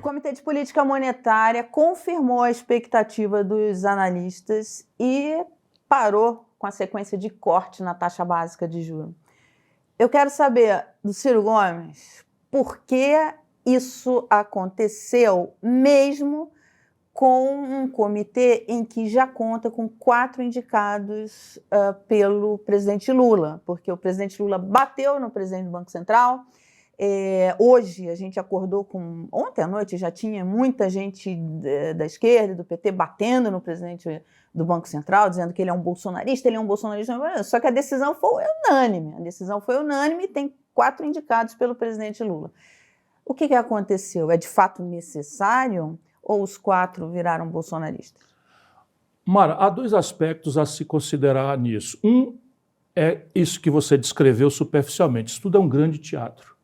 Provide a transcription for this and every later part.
Comitê de Política Monetária confirmou a expectativa dos analistas e parou com a sequência de corte na taxa básica de juros. Eu quero saber do Ciro Gomes por que isso aconteceu, mesmo com um comitê em que já conta com 4 indicados pelo presidente Lula, porque o presidente Lula bateu no presidente do Banco Central. Hoje a gente acordou com... Ontem à noite já tinha muita gente da esquerda e do PT batendo no presidente do Banco Central, dizendo que ele é um bolsonarista, só que a decisão foi unânime e tem 4 indicados pelo presidente Lula. O que aconteceu? É de fato necessário ou os 4 viraram bolsonaristas? Mara, há 2 aspectos a se considerar nisso. Um é isso que você descreveu superficialmente. Isso tudo é um grande teatro.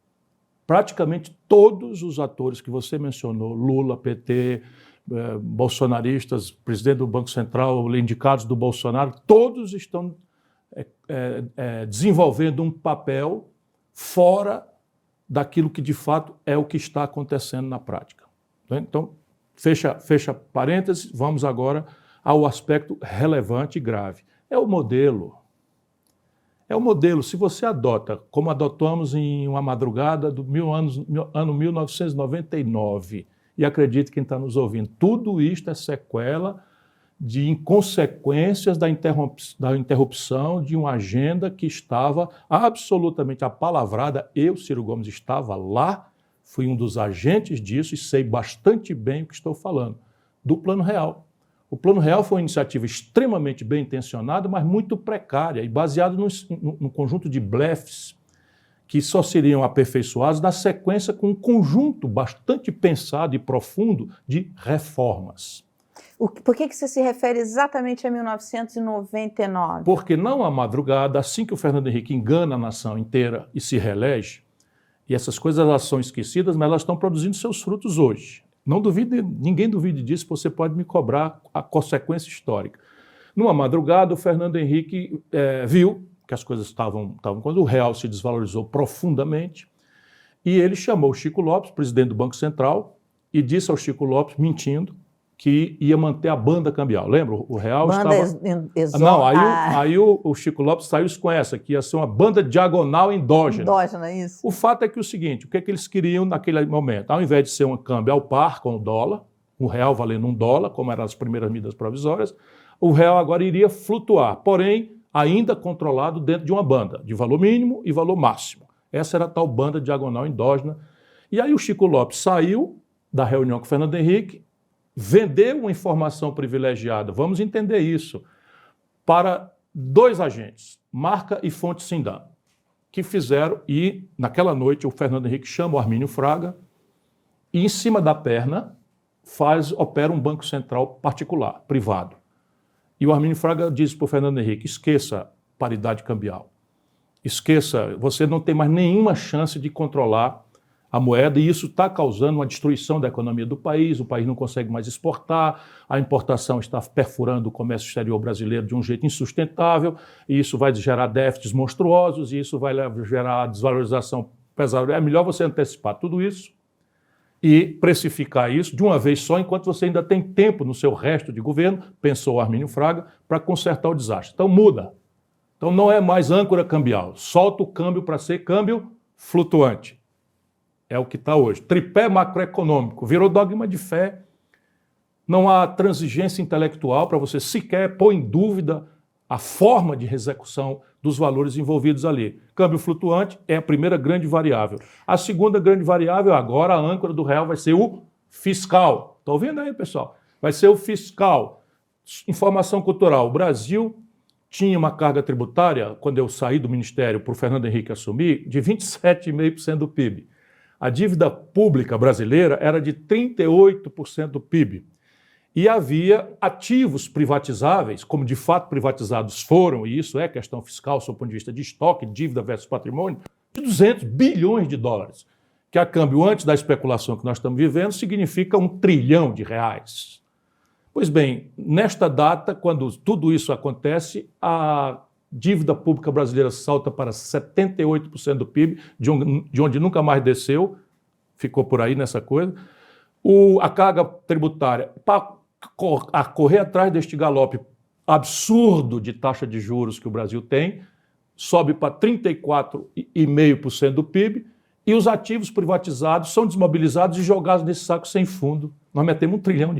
Praticamente todos os atores que você mencionou, Lula, PT, bolsonaristas, presidente do Banco Central, indicados do Bolsonaro, todos estão desenvolvendo um papel fora daquilo que de fato é o que está acontecendo na prática. Então, fecha parênteses, vamos agora ao aspecto relevante e grave. É o modelo. É o modelo. Se você adota, como adotamos em uma madrugada do ano 1999, e acredite quem está nos ouvindo, tudo isto é sequela de inconsequências da interrupção de uma agenda que estava absolutamente apalavrada. Eu, Ciro Gomes, estava lá, fui um dos agentes disso e sei bastante bem o que estou falando, do Plano Real. O Plano Real foi uma iniciativa extremamente bem intencionada, mas muito precária e baseada num conjunto de blefs que só seriam aperfeiçoados na sequência com um conjunto bastante pensado e profundo de reformas. Por que você se refere exatamente a 1999? Porque não há madrugada, assim que o Fernando Henrique engana a nação inteira e se reelege, e essas coisas elas são esquecidas, mas elas estão produzindo seus frutos hoje. Não duvide, ninguém duvide disso, você pode me cobrar a consequência histórica. Numa madrugada, o Fernando Henrique viu que as coisas estavam quando o real se desvalorizou profundamente, e ele chamou o Chico Lopes, presidente do Banco Central, e disse ao Chico Lopes, mentindo, que ia manter a banda cambial. Lembra? O real banda estava... Não, aí o Chico Lopes saiu com essa, que ia ser uma banda diagonal endógena. Endógena, isso. O fato é que o seguinte, o que eles queriam naquele momento? Ao invés de ser um câmbio ao par com o dólar, o real valendo $1, como eram as primeiras medidas provisórias, o real agora iria flutuar, porém, ainda controlado dentro de uma banda, de valor mínimo e valor máximo. Essa era a tal banda diagonal endógena. E aí o Chico Lopes saiu da reunião com o Fernando Henrique, vendeu uma informação privilegiada, vamos entender isso, para 2 agentes, Marca e Fonte Sindam, que fizeram, e naquela noite o Fernando Henrique chama o Armínio Fraga e em cima da perna opera um banco central particular, privado. E o Armínio Fraga diz para o Fernando Henrique, esqueça paridade cambial, esqueça, você não tem mais nenhuma chance de controlar a moeda, e isso está causando uma destruição da economia do país, o país não consegue mais exportar, a importação está perfurando o comércio exterior brasileiro de um jeito insustentável, e isso vai gerar déficits monstruosos, e isso vai gerar desvalorização pesada. É melhor você antecipar tudo isso e precificar isso de uma vez só, enquanto você ainda tem tempo no seu resto de governo, pensou o Armínio Fraga, para consertar o desastre. Então muda. Então não é mais âncora cambial, solta o câmbio para ser câmbio flutuante. É o que está hoje. Tripé macroeconômico, virou dogma de fé. Não há transigência intelectual para você sequer pôr em dúvida a forma de execução dos valores envolvidos ali. Câmbio flutuante é a primeira grande variável. A segunda grande variável, agora a âncora do real vai ser o fiscal. Está ouvindo aí, pessoal? Vai ser o fiscal. Informação cultural. O Brasil tinha uma carga tributária, quando eu saí do Ministério para o Fernando Henrique assumir, de 27,5% do PIB. A dívida pública brasileira era de 38% do PIB. E havia ativos privatizáveis, como de fato privatizados foram, e isso é questão fiscal, sob o ponto de vista de estoque, dívida versus patrimônio, de 200 bilhões de dólares, que a câmbio antes da especulação que nós estamos vivendo significa R$1 trilhão. Pois bem, nesta data, quando tudo isso acontece, a dívida pública brasileira salta para 78% do PIB, de onde nunca mais desceu, ficou por aí nessa coisa. A carga tributária, para correr atrás deste galope absurdo de taxa de juros que o Brasil tem, sobe para 34,5% do PIB, e os ativos privatizados são desmobilizados e jogados nesse saco sem fundo. Nós metemos R$1 trilhão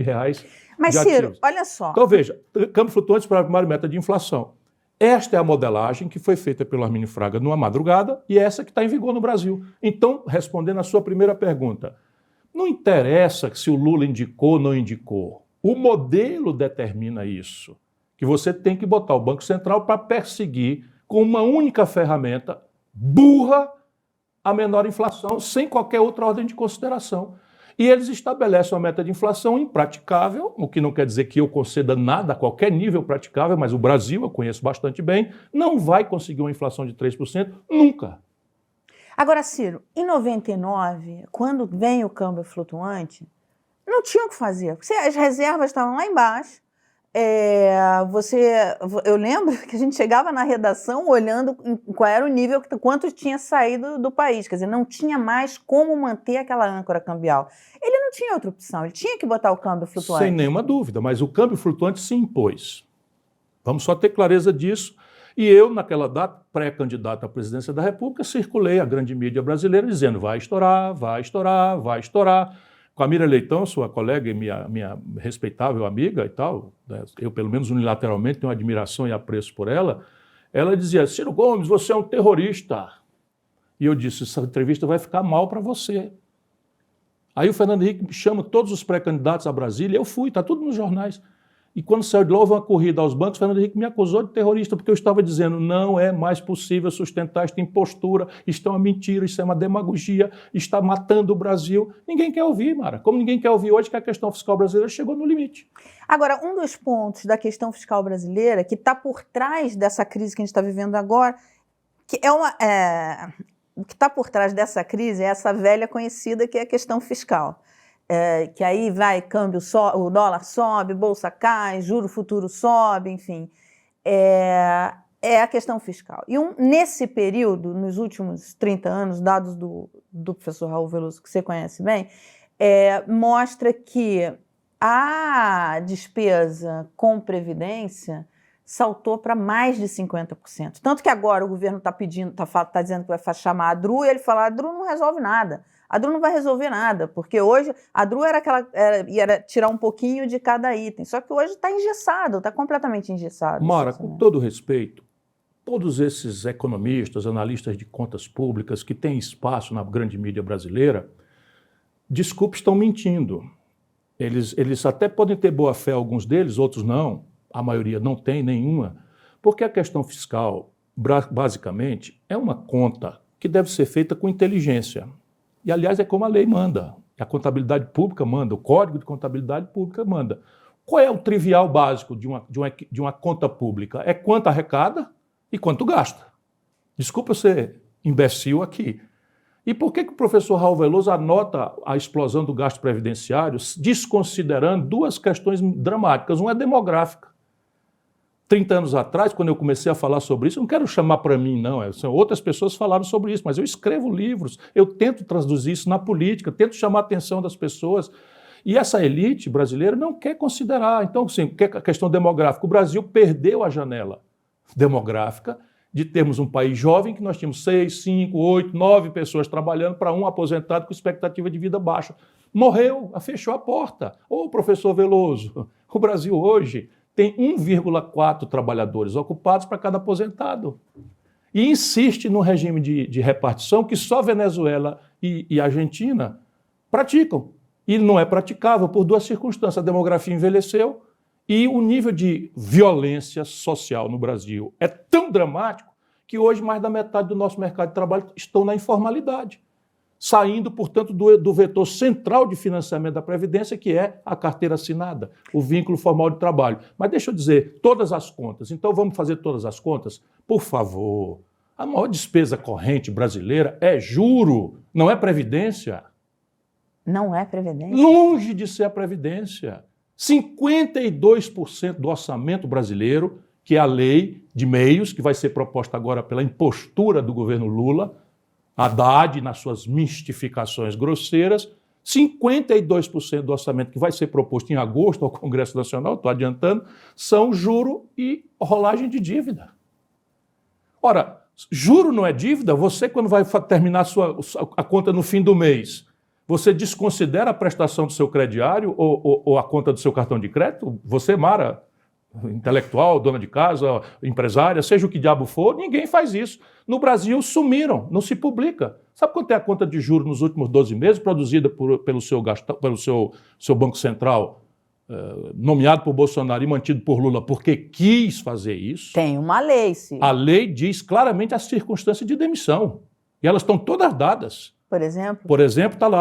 Mas, de Ciro, ativos. olha só. Então, veja, câmbio flutuante para a primeira meta de inflação. Esta é a modelagem que foi feita pelo Arminio Fraga numa madrugada e essa que está em vigor no Brasil. Então, respondendo à sua primeira pergunta, não interessa se o Lula indicou ou não indicou. O modelo determina isso, que você tem que botar o Banco Central para perseguir com uma única ferramenta burra a menor inflação, sem qualquer outra ordem de consideração. E eles estabelecem uma meta de inflação impraticável, o que não quer dizer que eu conceda nada a qualquer nível praticável, mas o Brasil, eu conheço bastante bem, não vai conseguir uma inflação de 3% nunca. Agora, Ciro, em 99, quando vem o câmbio flutuante, não tinha o que fazer. As reservas estavam lá embaixo. Eu lembro que a gente chegava na redação olhando qual era o nível, quanto tinha saído do país. Quer dizer, não tinha mais como manter aquela âncora cambial. Ele não tinha outra opção, ele tinha que botar o câmbio flutuante. Sem nenhuma dúvida, mas o câmbio flutuante se impôs. Vamos só ter clareza disso. E eu, naquela data, pré-candidato à presidência da República, circulei a grande mídia brasileira dizendo vai estourar, vai estourar, vai estourar. Com a Mira Leitão, sua colega e minha respeitável amiga e tal, né, eu pelo menos unilateralmente tenho admiração e apreço por ela, ela dizia, Ciro Gomes, você é um terrorista. E eu disse, essa entrevista vai ficar mal para você. Aí o Fernando Henrique chama todos os pré-candidatos a Brasília, eu fui, está tudo nos jornais. E quando saiu de lá, houve uma corrida aos bancos, Fernando Henrique me acusou de terrorista, porque eu estava dizendo, não é mais possível sustentar esta impostura, isso é uma mentira, isso é uma demagogia, está matando o Brasil. Ninguém quer ouvir, Mara. Como ninguém quer ouvir hoje que a questão fiscal brasileira chegou no limite. Agora, um dos pontos da questão fiscal brasileira, que está por trás dessa crise que a gente está vivendo agora, o que está por trás dessa crise é essa velha conhecida que é a questão fiscal. Que aí vai, o dólar sobe, bolsa cai, juro futuro sobe, enfim. É a questão fiscal. E nesse período, nos últimos 30 anos, dados do professor Raul Veloso, que você conhece bem, mostra que a despesa com previdência saltou para mais de 50%. Tanto que agora o governo está dizendo que vai chamar a ADRU, e ele fala, a ADRU não resolve nada. A ADRU não vai resolver nada, porque hoje a ADRU era tirar um pouquinho de cada item, só que hoje está engessado, está completamente engessado. Mara, com todo respeito, todos esses economistas, analistas de contas públicas que têm espaço na grande mídia brasileira, desculpe, estão mentindo. Eles até podem ter boa fé, alguns deles, outros não, a maioria não tem nenhuma, porque a questão fiscal, basicamente, é uma conta que deve ser feita com inteligência. E, aliás, é como a lei manda, a contabilidade pública manda, o Código de Contabilidade Pública manda. Qual é o trivial básico de uma conta pública? É quanto arrecada e quanto gasta. Desculpa eu ser imbecil aqui. E por que o professor Raul Veloso anota a explosão do gasto previdenciário desconsiderando duas questões dramáticas? Uma é demográfica. 30 anos atrás, quando eu comecei a falar sobre isso, eu não quero chamar para mim, não. Outras pessoas falaram sobre isso, mas eu escrevo livros, eu tento traduzir isso na política, tento chamar a atenção das pessoas. E essa elite brasileira não quer considerar. Então, sim, a questão demográfica. O Brasil perdeu a janela demográfica de termos um país jovem, que nós tínhamos 6, 5, 8, 9 pessoas trabalhando para um aposentado com expectativa de vida baixa. Morreu, fechou a porta. Ô, professor Veloso, o Brasil hoje tem 1,4 trabalhadores ocupados para cada aposentado. E insiste no regime de repartição que só Venezuela e Argentina praticam. E não é praticável por duas circunstâncias. A demografia envelheceu e o nível de violência social no Brasil é tão dramático que hoje mais da metade do nosso mercado de trabalho estão na informalidade, saindo, portanto, do vetor central de financiamento da Previdência, que é a carteira assinada, o vínculo formal de trabalho. Mas deixa eu dizer, todas as contas. Então vamos fazer todas as contas? Por favor. A maior despesa corrente brasileira é juro, não é Previdência. Não é Previdência? Longe de ser a Previdência. 52% do orçamento brasileiro, que é a lei de meios, que vai ser proposta agora pela impostura do governo Lula, Haddad, nas suas mistificações grosseiras, 52% do orçamento que vai ser proposto em agosto ao Congresso Nacional, estou adiantando, são juro e rolagem de dívida. Ora, juro não é dívida? Você, quando vai terminar a conta no fim do mês, você desconsidera a prestação do seu crediário ou a conta do seu cartão de crédito? Você, Mara, intelectual, dona de casa, empresária, seja o que diabo for, ninguém faz isso. No Brasil, sumiram, não se publica. Sabe quanto é a conta de juros nos últimos 12 meses, produzida pelo seu Banco Central, nomeado por Bolsonaro e mantido por Lula, porque quis fazer isso? Tem uma lei, Ciro. A lei diz claramente as circunstâncias de demissão. E elas estão todas dadas. Por exemplo? Por exemplo, está lá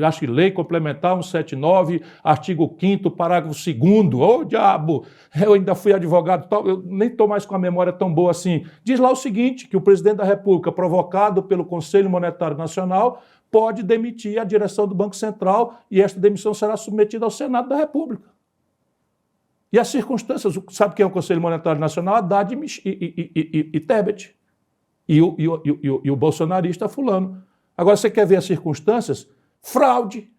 acho que Lei Complementar 179, artigo 5º, parágrafo 2º. Ô, diabo, eu ainda fui advogado, eu nem estou mais com a memória tão boa assim. Diz lá o seguinte, que o presidente da República, provocado pelo Conselho Monetário Nacional, pode demitir a direção do Banco Central e esta demissão será submetida ao Senado da República. E as circunstâncias, sabe quem é o Conselho Monetário Nacional? Haddad e Tebet. E o bolsonarista fulano. Agora, você quer ver as circunstâncias? Fraude.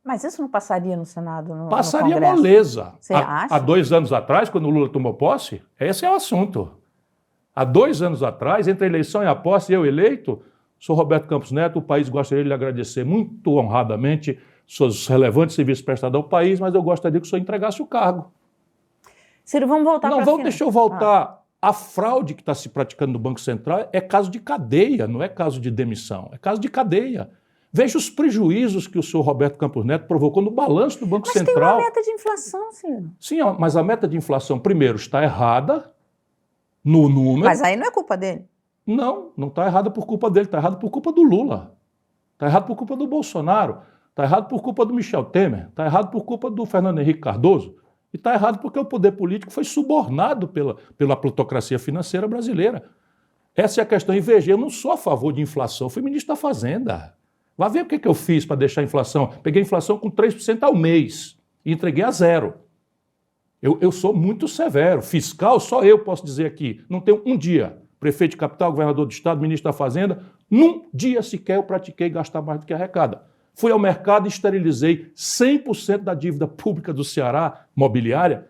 Mas isso não passaria no Senado, no Passaria Congresso? moleza. Você acha? Há 2 anos atrás, quando o Lula tomou posse, esse é o assunto. Há 2 anos atrás, entre a eleição e a posse, eu eleito, sou Roberto Campos Neto, o país gostaria de lhe agradecer muito honradamente seus relevantes serviços prestados ao país, mas eu gostaria que o senhor entregasse o cargo. Ciro, vamos voltar para Não, deixa eu voltar. A fraude que está se praticando no Banco Central é caso de cadeia, não é caso de demissão, é caso de cadeia. Veja os prejuízos que o senhor Roberto Campos Neto provocou no balanço do Banco Central. Mas tem uma meta de inflação, Ciro. Sim, mas a meta de inflação, primeiro, está errada no número. Mas aí não é culpa dele. Não está errada por culpa dele, está errada por culpa do Lula. Está errado por culpa do Bolsonaro, está errado por culpa do Michel Temer, está errado por culpa do Fernando Henrique Cardoso. E está errado porque o poder político foi subornado pela plutocracia financeira brasileira. Essa é a questão. E veja, eu não sou a favor de inflação, eu fui ministro da Fazenda. Vá ver o que eu fiz para deixar a inflação. Peguei a inflação com 3% ao mês e entreguei a 0%. Eu sou muito severo. Fiscal, só eu posso dizer aqui. Não tenho um dia. Prefeito de capital, governador do estado, ministro da Fazenda, num dia sequer eu pratiquei gastar mais do que arrecada. Fui ao mercado e esterilizei 100% da dívida pública do Ceará, mobiliária,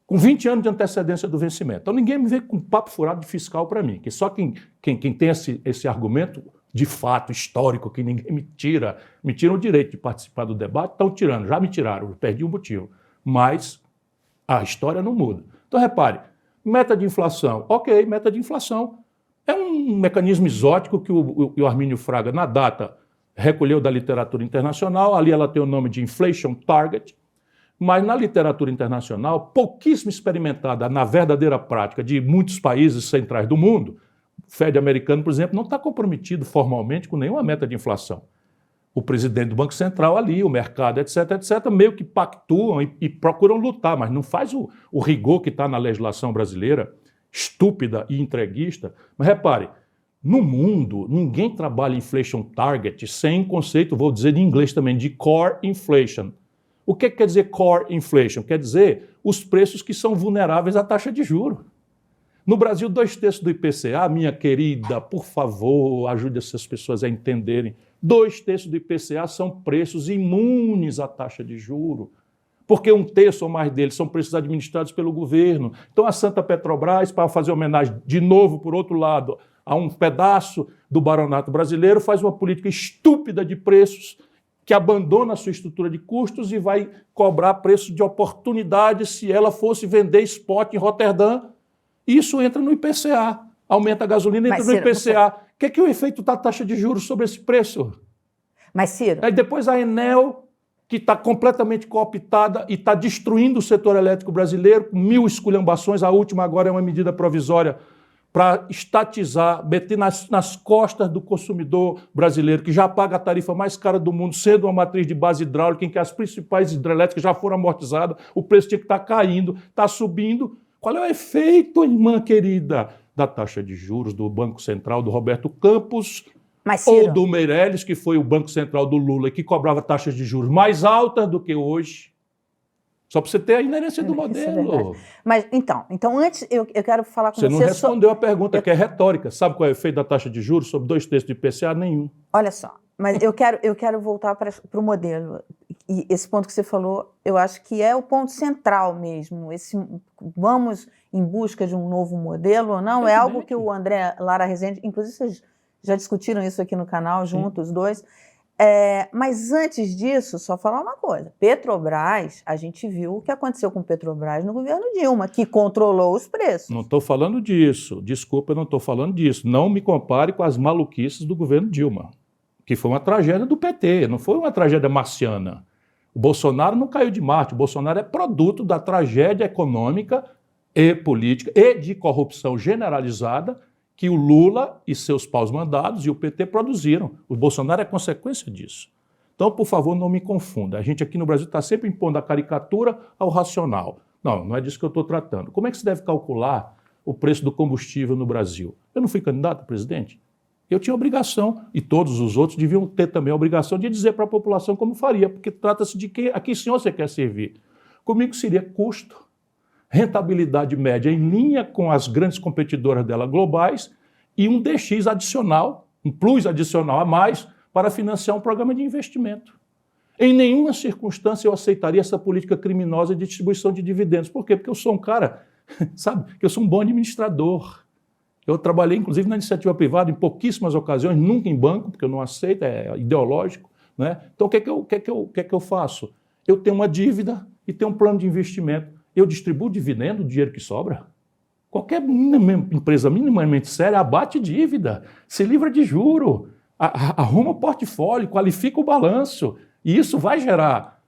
com 20 anos de antecedência do vencimento. Então ninguém me vê com papo furado de fiscal para mim, que só quem tem esse argumento de fato histórico que ninguém me tiram o direito de participar do debate, estão tirando, já me tiraram, perdi o motivo. Mas a história não muda. Então repare, meta de inflação, ok, meta de inflação é um mecanismo exótico que o Armínio Fraga, na data, recolheu da literatura internacional, ali ela tem o nome de Inflation Target, mas na literatura internacional, pouquíssimo experimentada na verdadeira prática de muitos países centrais do mundo, o Fed americano, por exemplo, não está comprometido formalmente com nenhuma meta de inflação. O presidente do Banco Central ali, o mercado, etc., meio que pactuam e procuram lutar, mas não faz o rigor que está na legislação brasileira, estúpida e entreguista. Mas repare, no mundo, ninguém trabalha inflation target sem conceito, vou dizer em inglês também, de core inflation. O que quer dizer core inflation? Quer dizer os preços que são vulneráveis à taxa de juros. No Brasil, 2/3 do IPCA, minha querida, por favor, ajude essas pessoas a entenderem. 2/3 do IPCA são preços imunes à taxa de juros, porque 1/3 ou mais deles são preços administrados pelo governo. Então a Santa Petrobras, para fazer homenagem de novo, por outro lado, a um pedaço do baronato brasileiro, faz uma política estúpida de preços que abandona a sua estrutura de custos e vai cobrar preço de oportunidade se ela fosse vender spot em Roterdã. Isso entra no IPCA. Aumenta a gasolina, entra no IPCA. O que é o efeito da taxa de juros sobre esse preço? Mas, Ciro... Aí depois a Enel, que está completamente cooptada e está destruindo o setor elétrico brasileiro, com 1000 esculhambações, a última agora é uma medida provisória para estatizar, meter nas costas do consumidor brasileiro, que já paga a tarifa mais cara do mundo, sendo uma matriz de base hidráulica, em que as principais hidrelétricas já foram amortizadas, o preço tinha que estar caindo, está subindo. Qual é o efeito, irmã querida, da taxa de juros do Banco Central do Roberto Campos, ou do Meirelles, que foi o Banco Central do Lula, que cobrava taxas de juros mais altas do que hoje? Só para você ter a inerência do modelo. Mas, então antes eu quero falar com você... Você não respondeu a pergunta, que é retórica. Sabe qual é o efeito da taxa de juros sobre 2/3 do IPCA? Nenhum. Olha só, Mas eu quero voltar para o modelo. E esse ponto que você falou, eu acho que é o ponto central mesmo. Vamos em busca de um novo modelo ou não? É algo que o André Lara Rezende, inclusive vocês já discutiram isso aqui no canal, juntos, os dois. Mas antes disso, só falar uma coisa. Petrobras, a gente viu o que aconteceu com Petrobras no governo Dilma, que controlou os preços. Não estou falando disso. Desculpa, eu não estou falando disso. Não me compare com as maluquices do governo Dilma, que foi uma tragédia do PT, não foi uma tragédia marciana. O Bolsonaro não caiu de Marte, o Bolsonaro é produto da tragédia econômica e política e de corrupção generalizada que o Lula e seus paus-mandados e o PT produziram. O Bolsonaro é consequência disso. Então, por favor, não me confunda. A gente aqui no Brasil está sempre impondo a caricatura ao racional. Não, não é disso que eu estou tratando. Como é que se deve calcular o preço do combustível no Brasil? Eu não fui candidato a presidente? Eu tinha obrigação, e todos os outros deviam ter também a obrigação de dizer para a população como faria, porque trata-se de a que senhor você quer servir. Comigo seria custo, rentabilidade média em linha com as grandes competidoras dela globais e um DX adicional, um plus adicional a mais para financiar um programa de investimento. Em nenhuma circunstância eu aceitaria essa política criminosa de distribuição de dividendos. Por quê? Porque eu sou um cara, sabe, que eu sou um bom administrador. Eu trabalhei, inclusive, na iniciativa privada em pouquíssimas ocasiões, nunca em banco, porque eu não aceito, é ideológico, né? Então, o que é que eu faço? Eu tenho uma dívida e tenho um plano de investimento. Eu distribuo dividendo, o dinheiro que sobra. Qualquer empresa minimamente séria abate dívida, se livra de juro, arruma o portfólio, qualifica o balanço. E isso vai gerar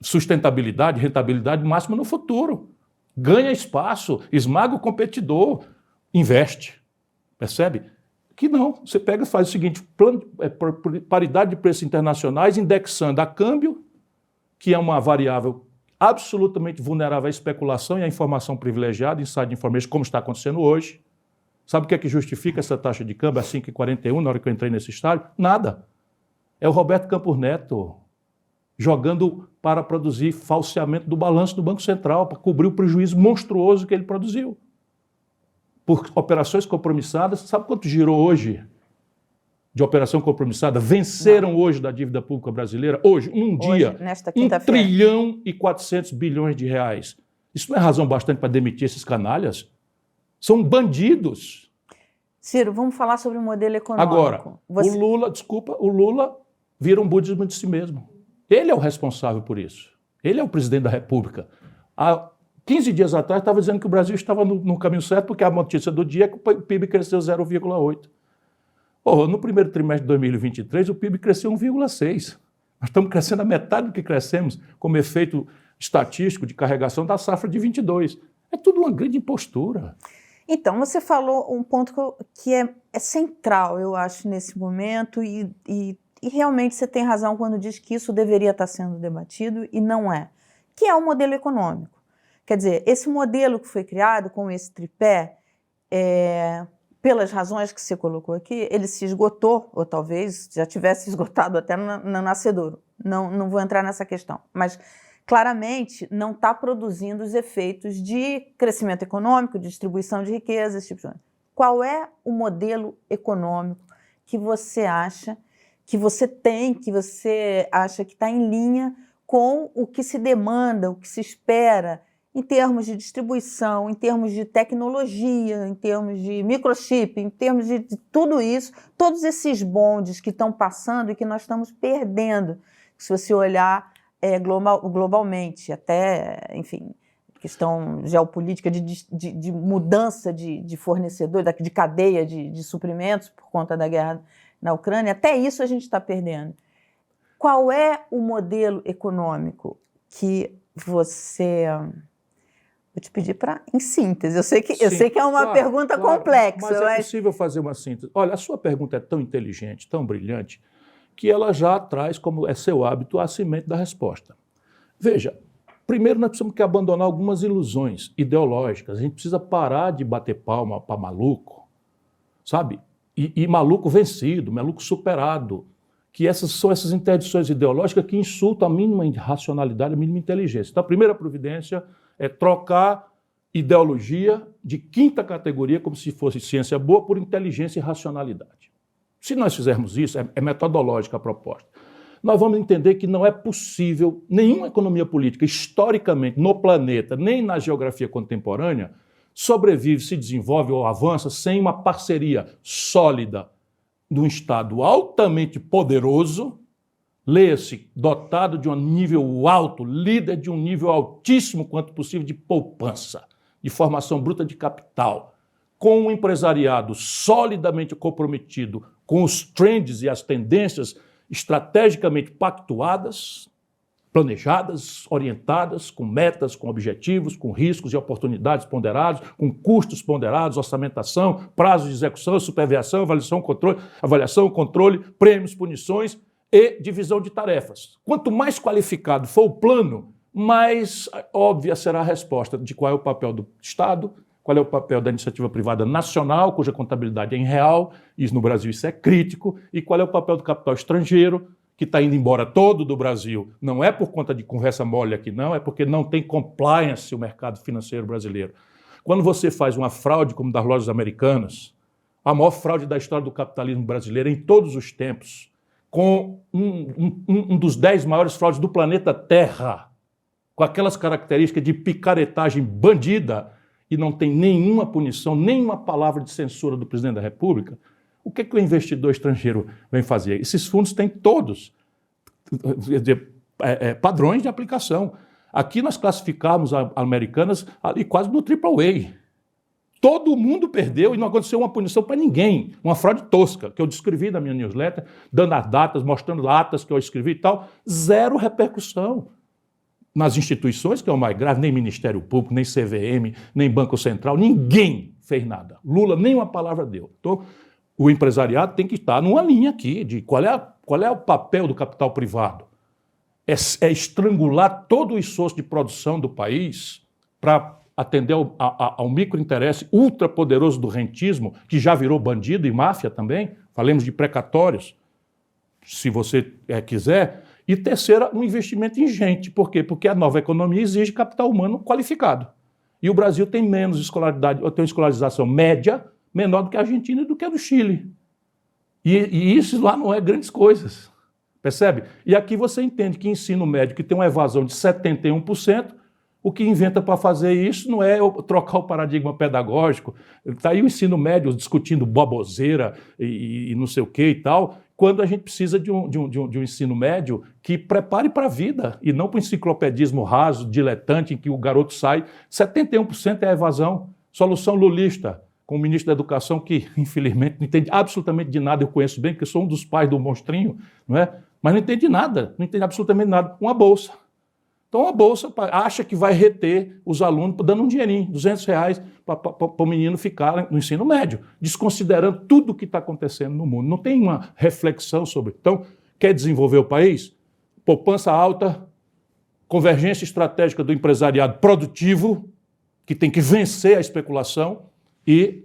sustentabilidade, rentabilidade máxima no futuro. Ganha espaço, esmaga o competidor, investe, percebe? Que não, você pega e faz o seguinte, paridade de preços internacionais, indexando a câmbio, que é uma variável absolutamente vulnerável à especulação e à informação privilegiada, inside information, como está acontecendo hoje. Sabe o que é que justifica essa taxa de câmbio a 5,41 na hora que eu entrei nesse estágio? Nada. É o Roberto Campos Neto jogando para produzir falseamento do balanço do Banco Central, para cobrir o prejuízo monstruoso que ele produziu. Por operações compromissadas, sabe quanto girou hoje de operação compromissada? Venceram hoje da dívida pública brasileira, hoje, num dia, nesta 1 trilhão e 400 bilhões de reais. Isso não é razão bastante para demitir esses canalhas? São bandidos. Ciro, vamos falar sobre o modelo econômico. Agora, o Lula vira um budismo de si mesmo. Ele é o responsável por isso. Ele é o presidente da República. 15 dias atrás, estava dizendo que o Brasil estava no caminho certo, porque a notícia do dia é que o PIB cresceu 0,8%. No primeiro trimestre de 2023, o PIB cresceu 1,6%. Nós estamos crescendo a metade do que crescemos, como efeito estatístico de carregação da safra de 22. É tudo uma grande impostura. Então, você falou um ponto que é central, eu acho, nesse momento, e realmente você tem razão quando diz que isso deveria estar sendo debatido, e não é, que é o modelo econômico. Quer dizer, esse modelo que foi criado com esse tripé, pelas razões que você colocou aqui, ele se esgotou, ou talvez já tivesse esgotado até no nascedouro. Não vou entrar nessa questão. Mas, claramente, não está produzindo os efeitos de crescimento econômico, de distribuição de riqueza, esse tipo de coisa. Qual é o modelo econômico que você acha, que você tem, que você acha que está em linha com o que se demanda, o que se espera, em termos de distribuição, em termos de tecnologia, em termos de microchip, em termos de tudo isso, todos esses bondes que estão passando e que nós estamos perdendo, se você olhar globalmente, até, enfim, questão geopolítica de mudança de fornecedor, de cadeia de suprimentos por conta da guerra na Ucrânia, até isso a gente está perdendo. Qual é o modelo econômico que você... Vou te pedir para, em síntese, eu sei que é uma pergunta complexa. Mas é possível fazer uma síntese. Olha, a sua pergunta é tão inteligente, tão brilhante, que ela já traz, como é seu hábito, a semente da resposta. Veja, primeiro nós precisamos que abandonar algumas ilusões ideológicas. A gente precisa parar de bater palma para maluco, sabe? E maluco vencido, maluco superado. Que são essas interdições ideológicas que insultam a mínima racionalidade, a mínima inteligência. Então, a primeira providência é trocar ideologia de quinta categoria, como se fosse ciência boa, por inteligência e racionalidade. Se nós fizermos isso, é metodológica a proposta. Nós vamos entender que não é possível nenhuma economia política, historicamente, no planeta, nem na geografia contemporânea, sobrevive, se desenvolve ou avança sem uma parceria sólida de um Estado altamente poderoso, leia-se, dotado de um nível alto, líder de um nível altíssimo quanto possível de poupança, de formação bruta de capital, com um empresariado solidamente comprometido com os trends e as tendências estrategicamente pactuadas, planejadas, orientadas, com metas, com objetivos, com riscos e oportunidades ponderados, com custos ponderados, orçamentação, prazos de execução, supervisão, avaliação, controle, prêmios, punições e divisão de tarefas. Quanto mais qualificado for o plano, mais óbvia será a resposta de qual é o papel do Estado, qual é o papel da iniciativa privada nacional, cuja contabilidade é em real, e no Brasil isso é crítico, e qual é o papel do capital estrangeiro, que está indo embora todo do Brasil. Não é por conta de conversa mole aqui, não, é porque não tem compliance o mercado financeiro brasileiro. Quando você faz uma fraude como das lojas americanas, a maior fraude da história do capitalismo brasileiro em todos os tempos, com um dos 10 maiores fraudes do planeta Terra, com aquelas características de picaretagem bandida, e não tem nenhuma punição, nenhuma palavra de censura do presidente da República, o que o investidor estrangeiro vem fazer? Esses fundos têm todos padrões de aplicação. Aqui nós classificamos as americanas ali quase no AAA. Todo mundo perdeu e não aconteceu uma punição para ninguém. Uma fraude tosca, que eu descrevi na minha newsletter, dando as datas, mostrando atas que eu escrevi e tal. Zero repercussão. Nas instituições, que é o mais grave, nem Ministério Público, nem CVM, nem Banco Central, ninguém fez nada. Lula nem uma palavra deu. Então, o empresariado tem que estar numa linha aqui de qual é o papel do capital privado. É estrangular todo o esforço de produção do país para atender ao microinteresse ultrapoderoso do rentismo, que já virou bandido e máfia também. Falemos de precatórios, se você quiser. E terceira, um investimento em gente. Por quê? Porque a nova economia exige capital humano qualificado. E o Brasil tem menos escolaridade, ou tem uma escolarização média menor do que a Argentina e do que a do Chile. E isso lá não é grandes coisas. Percebe? E aqui você entende que ensino médio, que tem uma evasão de 71%, o que inventa para fazer isso não é trocar o paradigma pedagógico. Está aí o ensino médio discutindo baboseira e não sei o que e tal, quando a gente precisa de um ensino médio que prepare para a vida e não para o enciclopedismo raso, diletante, em que o garoto sai. 71% é a evasão. Solução lulista, com o ministro da Educação que, infelizmente, não entende absolutamente de nada. Eu conheço bem, porque sou um dos pais do monstrinho, não é? Mas não entende nada, não entende absolutamente nada. Uma bolsa. Então, a bolsa acha que vai reter os alunos dando um dinheirinho, R$200, para o menino ficar no ensino médio, desconsiderando tudo o que está acontecendo no mundo. Não tem uma reflexão sobre. Então, quer desenvolver o país? Poupança alta, convergência estratégica do empresariado produtivo, que tem que vencer a especulação, e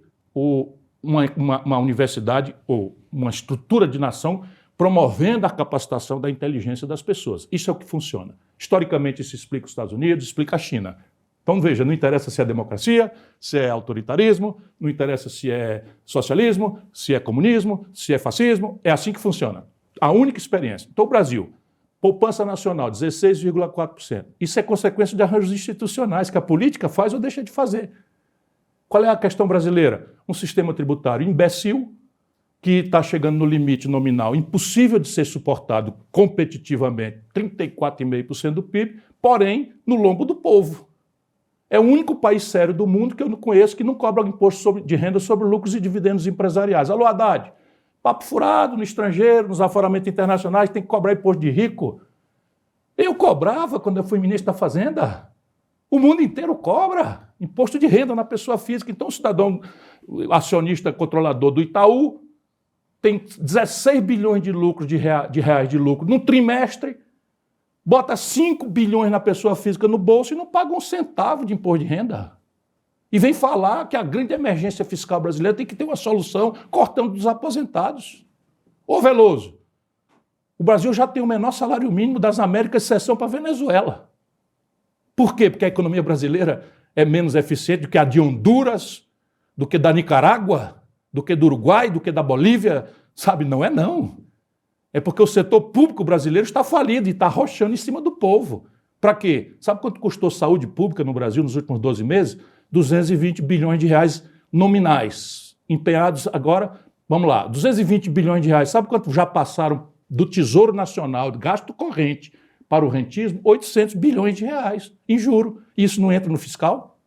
uma universidade ou uma estrutura de nação promovendo a capacitação da inteligência das pessoas. Isso é o que funciona. Historicamente, isso explica os Estados Unidos, explica a China. Então, veja, não interessa se é democracia, se é autoritarismo, não interessa se é socialismo, se é comunismo, se é fascismo, é assim que funciona. A única experiência. Então, o Brasil, poupança nacional, 16,4%. Isso é consequência de arranjos institucionais que a política faz ou deixa de fazer. Qual é a questão brasileira? Um sistema tributário imbecil, que está chegando no limite nominal, impossível de ser suportado competitivamente, 34,5% do PIB, porém, no lombo do povo. É o único país sério do mundo que eu não conheço que não cobra imposto de renda sobre lucros e dividendos empresariais. Alô, Haddad, papo furado no estrangeiro, nos aforamentos internacionais, tem que cobrar imposto de rico. Eu cobrava quando eu fui ministro da Fazenda. O mundo inteiro cobra imposto de renda na pessoa física. Então, o cidadão acionista controlador do Itaú tem 16 bilhões de reais de lucro num trimestre, bota 5 bilhões na pessoa física no bolso e não paga um centavo de imposto de renda. E vem falar que a grande emergência fiscal brasileira tem que ter uma solução cortando dos aposentados. Ô Veloso, o Brasil já tem o menor salário mínimo das Américas, exceção para a Venezuela. Por quê? Porque a economia brasileira é menos eficiente do que a de Honduras, do que da Nicarágua, do que do Uruguai, do que da Bolívia, Sabe, não é não. É porque o setor público brasileiro está falido e está arrochando em cima do povo. Para quê? Sabe quanto custou saúde pública no Brasil nos últimos 12 meses? 220 bilhões de reais nominais. Empenhados agora, vamos lá, 220 bilhões de reais. Sabe quanto já passaram do Tesouro Nacional, de gasto corrente, para o rentismo? 800 bilhões de reais em juro. Isso não entra no fiscal?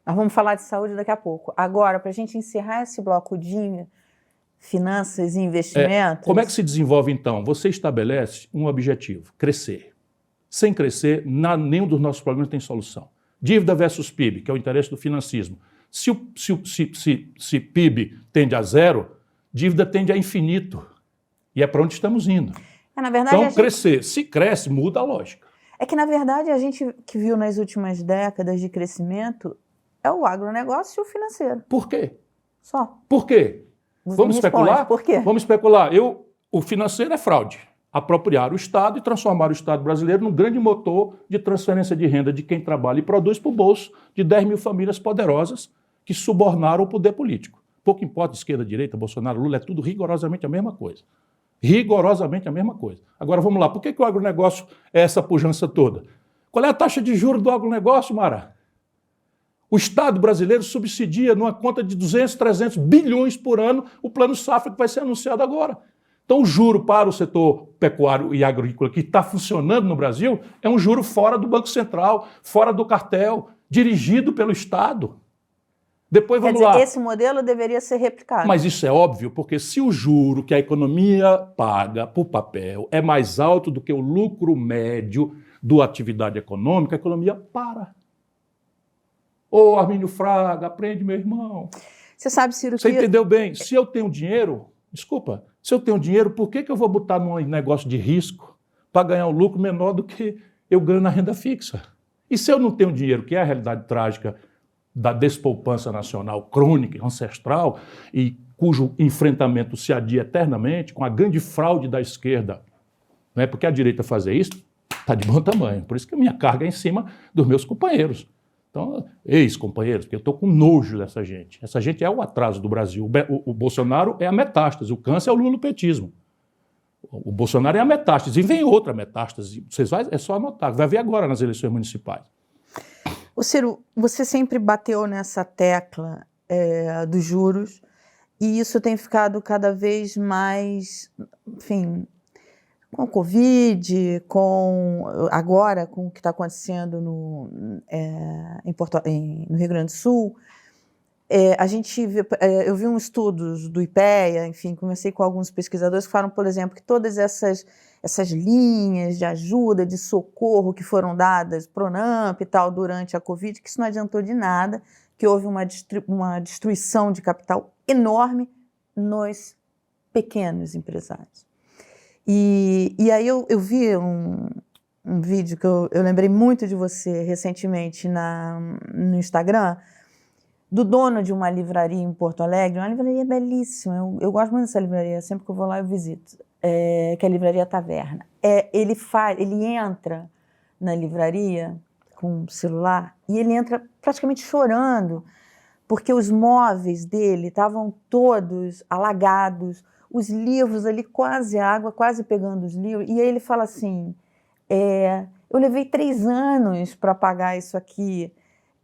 Nós vamos falar de saúde daqui a pouco. Agora, para a gente encerrar esse bloco de finanças e investimentos... Como é que se desenvolve, então? Você estabelece um objetivo, crescer. Sem crescer, nenhum dos nossos problemas tem solução. Dívida versus PIB, que é o interesse do financismo. Se PIB tende a zero, dívida tende a infinito. E é para onde estamos indo. Na verdade, então, crescer. Se cresce, muda a lógica. É que, na verdade, a gente que viu nas últimas décadas de crescimento é o agronegócio e o financeiro. Por quê? Só. Por quê? Vamos especular? Por quê? Vamos especular. O financeiro é fraude. Apropriar o Estado e transformar o Estado brasileiro num grande motor de transferência de renda de quem trabalha e produz para o bolso de 10 mil famílias poderosas que subornaram o poder político. Pouco importa esquerda, direita, Bolsonaro, Lula, é tudo rigorosamente a mesma coisa. Rigorosamente a mesma coisa. Agora vamos lá, por que o agronegócio é essa pujança toda? Qual é a taxa de juros do agronegócio, Mara? O Estado brasileiro subsidia numa conta de 200, 300 bilhões por ano o plano safra que vai ser anunciado agora. Então, o juro para o setor pecuário e agrícola que está funcionando no Brasil é um juro fora do Banco Central, fora do cartel, dirigido pelo Estado. Depois vamos lá. Esse modelo deveria ser replicado. Mas isso é óbvio, porque se o juro que a economia paga por papel é mais alto do que o lucro médio da atividade econômica, a economia para. Ô, Armínio Fraga, aprende, meu irmão. Você sabe, Ciro, Você entendeu bem? Se eu tenho dinheiro, desculpa, se eu tenho dinheiro, por que eu vou botar num negócio de risco para ganhar um lucro menor do que eu ganho na renda fixa? E se eu não tenho dinheiro, que é a realidade trágica da despoupança nacional crônica, ancestral, e cujo enfrentamento se adia eternamente com a grande fraude da esquerda, não é porque a direita fazer isso, está de bom tamanho. Por isso que a minha carga é em cima dos meus companheiros. Então, ex-companheiros, porque eu estou com nojo dessa gente. Essa gente é o atraso do Brasil. O Bolsonaro é a metástase, o câncer é o lulopetismo. O Bolsonaro é a metástase, e vem outra metástase. É só anotar, vai ver agora nas eleições municipais. Ô Ciro, você sempre bateu nessa tecla dos juros e isso tem ficado cada vez mais, enfim, com a Covid, agora com o que está acontecendo no Rio Grande do Sul. Eu vi uns estudos do IPEA, enfim, conversei com alguns pesquisadores que falam, por exemplo, que todas essas linhas de ajuda, de socorro que foram dadas, Pronamp e tal, durante a Covid, que isso não adiantou de nada, que houve uma destruição de capital enorme nos pequenos empresários. E aí eu vi um vídeo que eu lembrei muito de você recentemente no Instagram, do dono de uma livraria em Porto Alegre, uma livraria belíssima, eu gosto muito dessa livraria, sempre que eu vou lá eu visito, que é a Livraria Taverna. Ele entra na livraria com o celular e ele entra praticamente chorando, porque os móveis dele estavam todos alagados, os livros ali, quase água, quase pegando os livros, e aí ele fala assim, eu levei 3 anos para pagar isso aqui,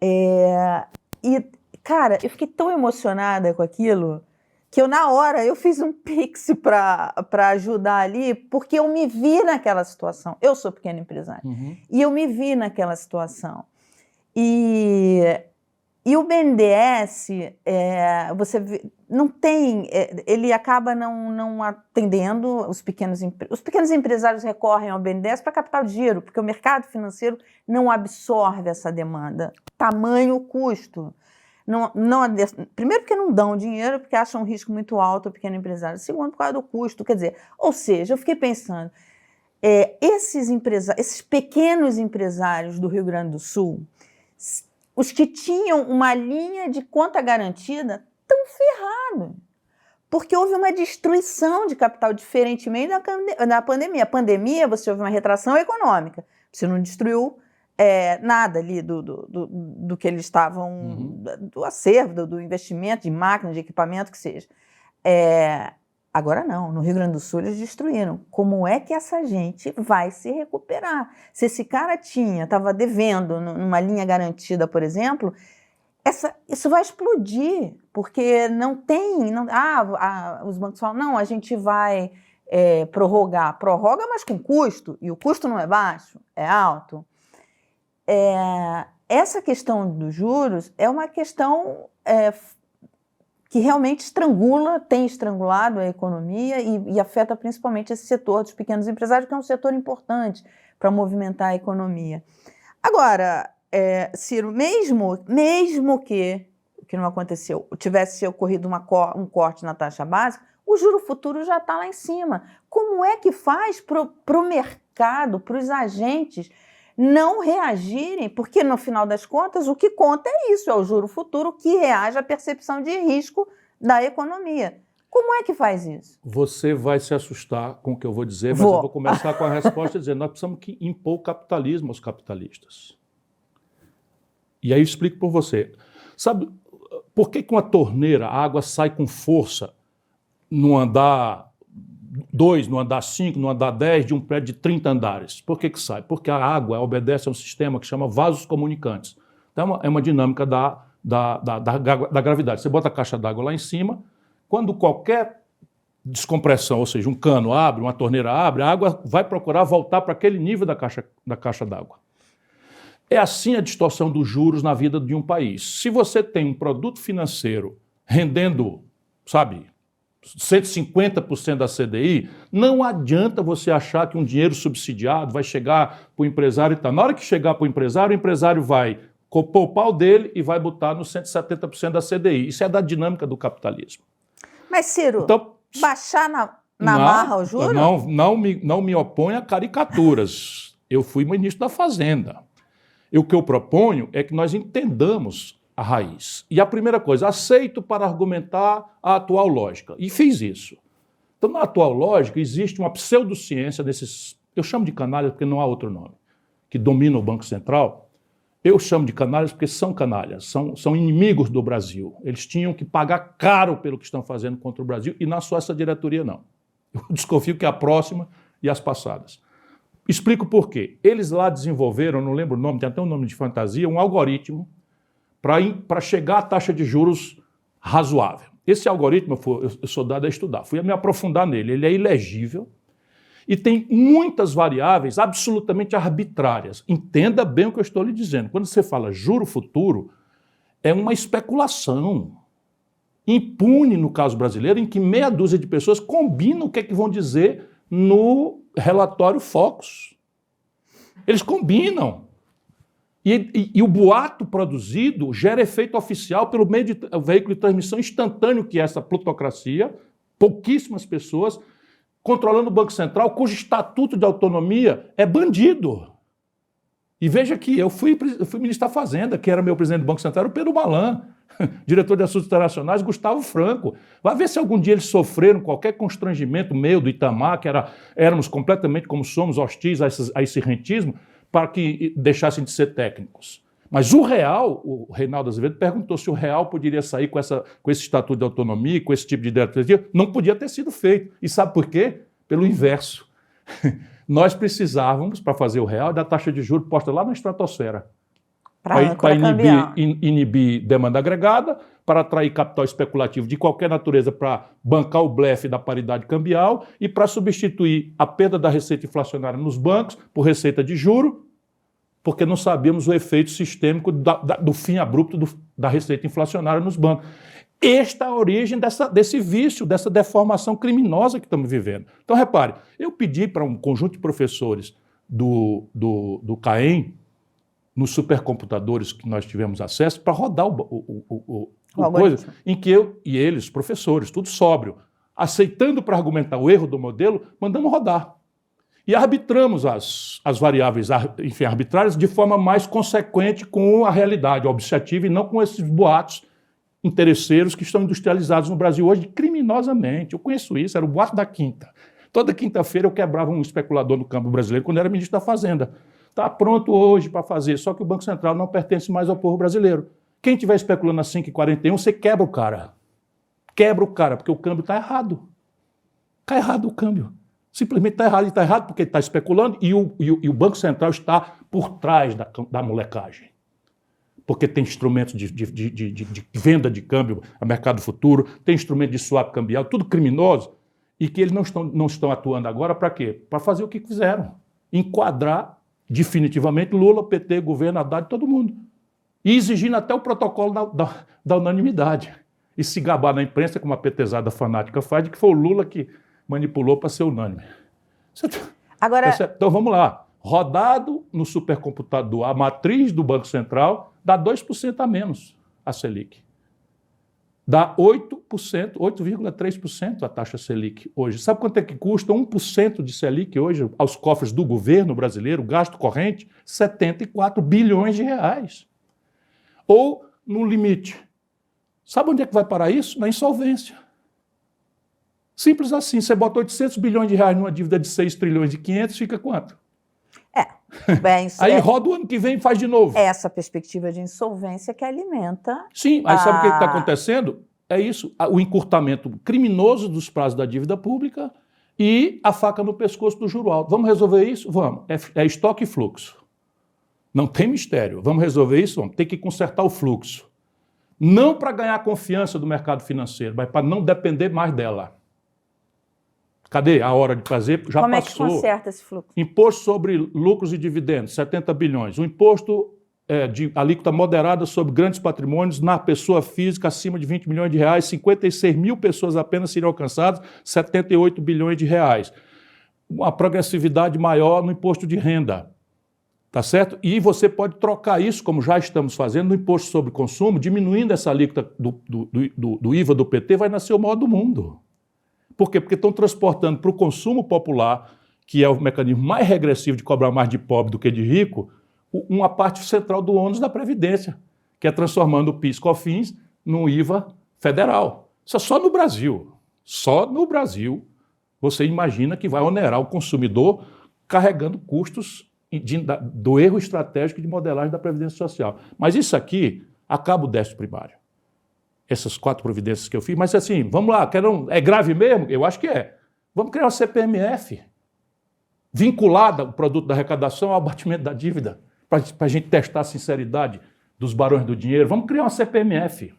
e cara, eu fiquei tão emocionada com aquilo que na hora eu fiz um Pix para ajudar ali, porque eu me vi naquela situação. Eu sou pequeno empresário. Uhum. E eu me vi naquela situação. E o BNDES, não tem, ele acaba não atendendo os pequenos empresários recorrem ao BNDES para captar o giro, porque o mercado financeiro não absorve essa demanda. Tamanho custo. Primeiro porque não dão dinheiro, porque acham um risco muito alto ao pequeno empresário. Segundo, por causa do custo. Quer dizer, ou seja, eu fiquei pensando, esses pequenos empresários do Rio Grande do Sul, os que tinham uma linha de conta garantida, estão ferrados. Porque houve uma destruição de capital, diferentemente da pandemia. A pandemia, você houve uma retração econômica. Você não destruiu nada ali do que eles estavam, do acervo, do investimento, de máquina, de equipamento, que seja. Agora não, no Rio Grande do Sul eles destruíram. Como é que essa gente vai se recuperar? Se esse cara estava devendo numa linha garantida, por exemplo, isso vai explodir, porque não tem... os bancos falam, não, a gente vai prorrogar. Prorroga, mas com custo, e o custo não é baixo, é alto. Essa questão dos juros é uma questão que realmente tem estrangulado a economia e afeta principalmente esse setor dos pequenos empresários, que é um setor importante para movimentar a economia. Agora, Ciro, mesmo que o que não aconteceu, tivesse ocorrido um corte na taxa básica, o juro futuro já está lá em cima. Como é que faz para o mercado, para os agentes não reagirem? Porque, no final das contas, o que conta é isso, é o juro futuro que reage à percepção de risco da economia. Como é que faz isso? Você vai se assustar com o que eu vou dizer, mas eu vou começar com a resposta dizendo: nós precisamos impor o capitalismo aos capitalistas. E aí eu explico por você. Sabe por que uma torneira, a água sai com força no andar 2, no andar 5, no andar 10 de um prédio de 30 andares? Por que sai? Porque a água obedece a um sistema que chama vasos comunicantes. Então é uma dinâmica da gravidade. Você bota a caixa d'água lá em cima, quando qualquer descompressão, ou seja, um cano abre, uma torneira abre, a água vai procurar voltar para aquele nível da caixa d'água. É assim a distorção dos juros na vida de um país. Se você tem um produto financeiro rendendo, 150% da CDI, não adianta você achar que um dinheiro subsidiado vai chegar para o empresário e tal. Na hora que chegar para o empresário vai poupar o dele e vai botar no 170% da CDI. Isso é da dinâmica do capitalismo. Mas, Ciro, então, baixar na marra o juro? Não me oponho a caricaturas. Eu fui ministro da Fazenda. E o que eu proponho é que nós entendamos a raiz. E a primeira coisa, aceito para argumentar a atual lógica. E fiz isso. Então, na atual lógica, existe uma pseudociência desses, eu chamo de canalhas porque não há outro nome, que domina o Banco Central. Eu chamo de canalhas porque são canalhas, são inimigos do Brasil. Eles tinham que pagar caro pelo que estão fazendo contra o Brasil, e não só essa diretoria, não. Eu desconfio que é a próxima e as passadas. Explico por quê. Eles lá desenvolveram, não lembro o nome, tem até um nome de fantasia, um algoritmo para chegar à taxa de juros razoável. Esse algoritmo, eu sou dado a estudar, fui a me aprofundar nele. Ele é ilegível e tem muitas variáveis absolutamente arbitrárias. Entenda bem o que eu estou lhe dizendo. Quando você fala juro futuro, é uma especulação impune no caso brasileiro, em que meia dúzia de pessoas combinam o que é que vão dizer no relatório Focus. Eles combinam. E o boato produzido gera efeito oficial pelo meio de veículo de transmissão instantâneo, que é essa plutocracia, pouquíssimas pessoas, controlando o Banco Central, cujo estatuto de autonomia é bandido. E veja que eu fui ministro da Fazenda, que era meu presidente do Banco Central, era o Pedro Malan, diretor de Assuntos Internacionais, Gustavo Franco. Vai ver se algum dia eles sofreram qualquer constrangimento meu, do Itamar, que éramos completamente como somos, hostis a esse rentismo, para que deixassem de ser técnicos. Mas o Reinaldo Azevedo perguntou se o real poderia sair com esse estatuto de autonomia, com esse tipo de diretoria. Não podia ter sido feito. E sabe por quê? Pelo inverso. Nós precisávamos, para fazer o real, da taxa de juros posta lá na estratosfera. Para inibir demanda agregada, para atrair capital especulativo de qualquer natureza para bancar o blefe da paridade cambial e para substituir a perda da receita inflacionária nos bancos por receita de juro, porque não sabíamos o efeito sistêmico do fim abrupto da receita inflacionária nos bancos. Esta é a origem desse vício, dessa deformação criminosa que estamos vivendo. Então, repare, eu pedi para um conjunto de professores do CAEM, nos supercomputadores que nós tivemos acesso, para rodar o coisa, em que eu e eles, professores, tudo sóbrio, aceitando para argumentar o erro do modelo, mandamos rodar. E arbitramos as variáveis, enfim, arbitrárias de forma mais consequente com a realidade objetiva e não com esses boatos interesseiros que estão industrializados no Brasil hoje criminosamente. Eu conheço isso, era o boato da quinta. Toda quinta-feira eu quebrava um especulador no campo brasileiro quando era ministro da Fazenda. Está pronto hoje para fazer, só que o Banco Central não pertence mais ao povo brasileiro. Quem estiver especulando a 5,41, você quebra o cara. Quebra o cara, porque o câmbio está errado. Está errado o câmbio. Simplesmente está errado. E está errado porque está especulando e o Banco Central está por trás da molecagem. Porque tem instrumentos de venda de câmbio a mercado futuro, tem instrumento de swap cambial, tudo criminoso, e que eles não estão atuando agora para quê? Para fazer o que fizeram. Enquadrar definitivamente Lula, PT, governo, Haddad, todo mundo. E exigindo até o protocolo da unanimidade. E se gabar na imprensa, como a petezada fanática faz, de que foi o Lula que manipulou para ser unânime. Agora... Então vamos lá. Rodado no supercomputador, a matriz do Banco Central dá 2% a menos a Selic. Dá 8%, 8,3% a taxa Selic hoje. Sabe quanto é que custa 1% de Selic hoje aos cofres do governo brasileiro, gasto corrente? 74 bilhões de reais. Ou, no limite, sabe onde é que vai parar isso? Na insolvência. Simples assim, você bota 800 bilhões de reais numa dívida de 6 trilhões e 500, fica quanto? Bem, aí roda o ano que vem e faz de novo. É essa perspectiva de insolvência que alimenta... Sim, aí sabe o que está acontecendo? É isso, o encurtamento criminoso dos prazos da dívida pública e a faca no pescoço do juro alto. Vamos resolver isso? Vamos. É estoque e fluxo. Não tem mistério. Vamos resolver isso? Vamos. Tem que consertar o fluxo. Não para ganhar a confiança do mercado financeiro, mas para não depender mais dela. Cadê a hora de fazer? Já Como passou. É que conserta esse fluxo? Imposto sobre lucros e dividendos, 70 bilhões. O imposto de alíquota moderada sobre grandes patrimônios na pessoa física acima de 20 milhões de reais, 56 mil pessoas apenas seriam alcançadas, 78 bilhões de reais. Uma progressividade maior no imposto de renda. Tá certo? E você pode trocar isso, como já estamos fazendo, no imposto sobre consumo, diminuindo essa alíquota do IVA do PT, vai nascer o maior do mundo. Por quê? Porque estão transportando para o consumo popular, que é o mecanismo mais regressivo de cobrar mais de pobre do que de rico, uma parte central do ônus da Previdência, que é transformando o PIS/COFINS num IVA federal. Isso é só no Brasil. Só no Brasil você imagina que vai onerar o consumidor carregando custos do erro estratégico de modelagem da Previdência Social. Mas isso aqui acaba o déficit primário. Essas 4 providências que eu fiz, mas assim, vamos lá, é grave mesmo? Eu acho que é. Vamos criar uma CPMF vinculada ao produto da arrecadação ao abatimento da dívida, para a gente testar a sinceridade dos barões do dinheiro. Vamos criar uma CPMF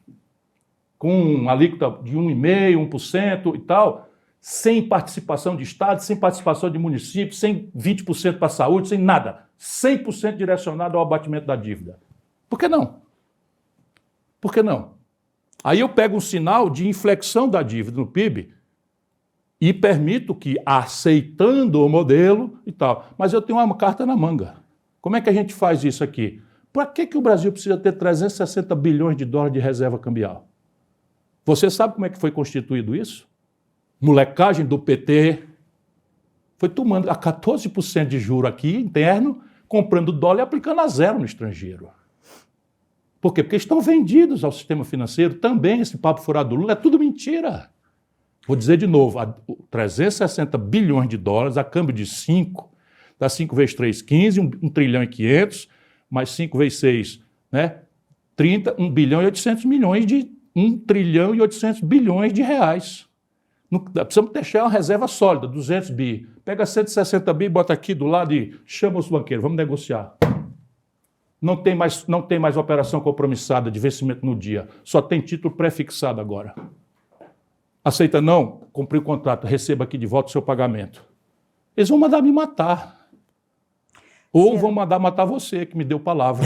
com alíquota de 1,5%, 1% e tal, sem participação de Estado, sem participação de município, sem 20% para a saúde, sem nada. 100% direcionado ao abatimento da dívida. Por que não? Por que não? Aí eu pego um sinal de inflexão da dívida no PIB e permito que, aceitando o modelo e tal, mas eu tenho uma carta na manga. Como é que a gente faz isso aqui? Para que o Brasil precisa ter 360 bilhões de dólares de reserva cambial? Você sabe como é que foi constituído isso? Molecagem do PT foi tomando a 14% de juro aqui, interno, comprando dólar e aplicando a zero no estrangeiro. Por quê? Porque estão vendidos ao sistema financeiro também, esse papo furado do Lula, é tudo mentira. Vou dizer de novo, 360 bilhões de dólares a câmbio de 5, dá 5 vezes 3, 15, 1 trilhão e 500, mais 5 vezes 6, né? 30, 1 bilhão e 800 milhões de 1 trilhão e 800 bilhões de reais. Precisamos deixar uma reserva sólida, 200 bi. Pega 160 bi, bota aqui do lado e chama os banqueiros, vamos negociar. Não tem mais operação compromissada de vencimento no dia. Só tem título pré-fixado agora. Aceita não? Cumpri o contrato, receba aqui de volta o seu pagamento. Eles vão mandar me matar. Ou vão mandar matar você, que me deu palavra.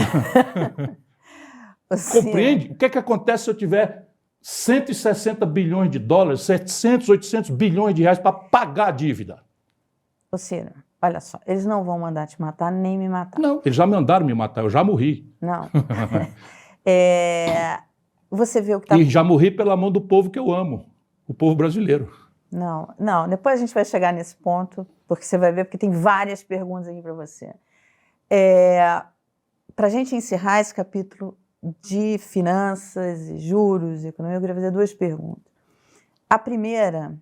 Compreende? O que é que acontece se eu tiver 160 bilhões de dólares, 700, 800 bilhões de reais para pagar a dívida? Ô Ciro, olha só, eles não vão mandar te matar nem me matar. Não, eles já mandaram me matar, eu já morri. Não. Você vê o que está... E já morri pela mão do povo que eu amo, o povo brasileiro. Não, depois a gente vai chegar nesse ponto, porque você vai ver, porque tem várias perguntas aqui para você. Para a gente encerrar esse capítulo de finanças, juros, economia, eu queria fazer 2 perguntas. A primeira